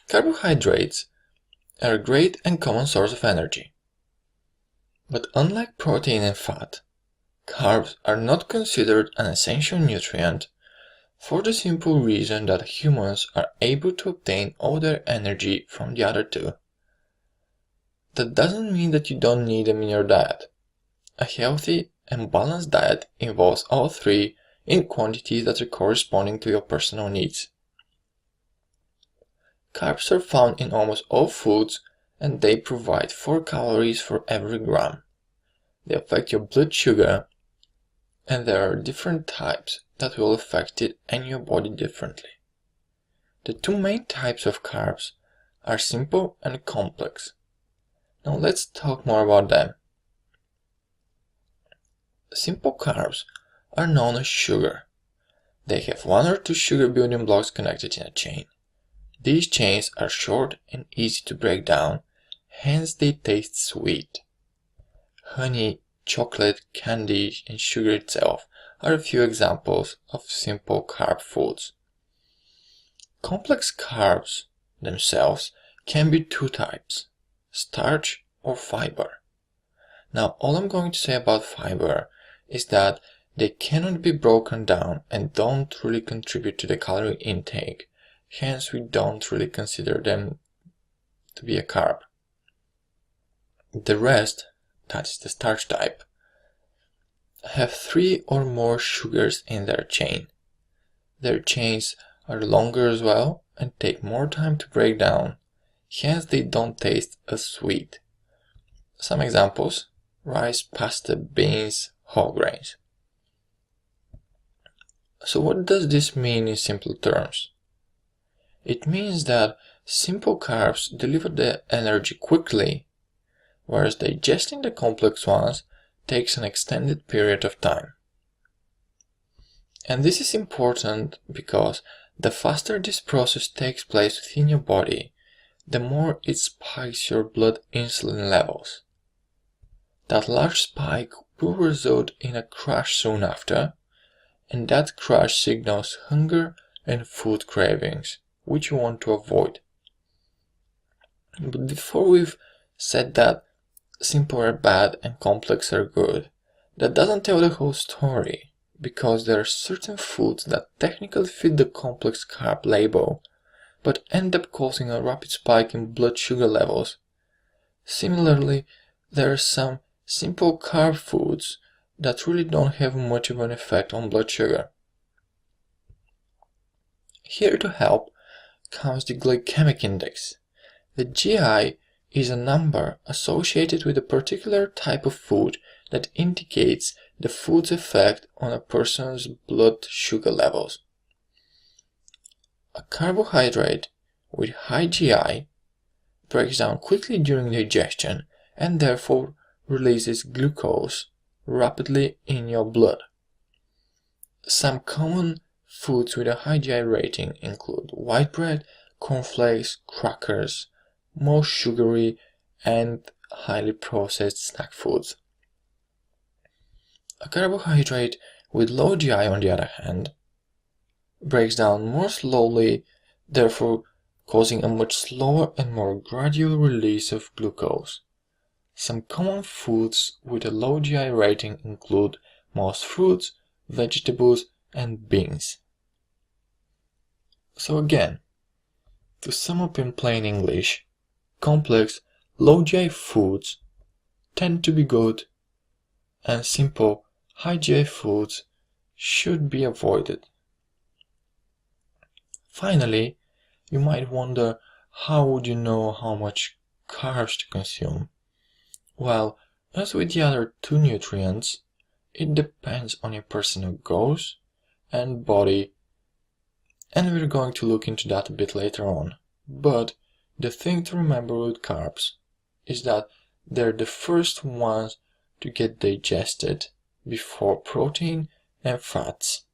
Carbohydrates are a great and common source of energy. But unlike protein and fat, carbs are not considered an essential nutrient for the simple reason that humans are able to obtain all their energy from the other two. That doesn't mean that you don't need them in your diet. A healthy and balanced diet involves all three in quantities that are corresponding to your personal needs. Carbs are found in almost all foods and they provide 4 calories for every gram. They affect your blood sugar and there are different types that will affect it and your body differently. The two main types of carbs are simple and complex. Now let's talk more about them. Simple carbs are known as sugar. They have 1 or 2 sugar building blocks connected in a chain. These chains are short and easy to break down, hence they taste sweet. Honey, chocolate, candy, and sugar itself are a few examples of simple carb foods. Complex carbs themselves can be 2 types, starch or fiber. Now all I'm going to say about fiber is that they cannot be broken down and don't really contribute to the calorie intake, hence we don't really consider them to be a carb. The rest, that is the starch type, have 3 or more sugars in their chain. Their chains are longer as well and take more time to break down, hence they don't taste as sweet. Some examples: rice, pasta, beans, whole grains. So what does this mean in simple terms? It means that simple carbs deliver the energy quickly, whereas digesting the complex ones takes an extended period of time. And this is important because the faster this process takes place within your body, the more it spikes your blood insulin levels. That large spike will result in a crash soon after, and that crash signals hunger and food cravings, which you want to avoid. But before we've said that simple are bad and complex are good, that doesn't tell the whole story, because there are certain foods that technically fit the complex carb label, but end up causing a rapid spike in blood sugar levels. Similarly, there are some simple carb foods that really don't have much of an effect on blood sugar. Here to help comes the glycemic index. The GI is a number associated with a particular type of food that indicates the food's effect on a person's blood sugar levels. A carbohydrate with high GI breaks down quickly during digestion and therefore releases glucose rapidly in your blood. Some common foods with a high GI rating include white bread, cornflakes, crackers, most sugary and highly processed snack foods. A carbohydrate with low GI, on the other hand, breaks down more slowly, therefore causing a much slower and more gradual release of glucose. Some common foods with a low GI rating include most fruits, vegetables, and beans. So again, to sum up in plain English, complex, low GI foods tend to be good, and simple, high GI foods should be avoided. Finally, you might wonder, how would you know how much carbs to consume? Well, as with the other 2 nutrients, it depends on your personal goals and body, and we're going to look into that a bit later on. But the thing to remember with carbs is that they're the first ones to get digested before protein and fats.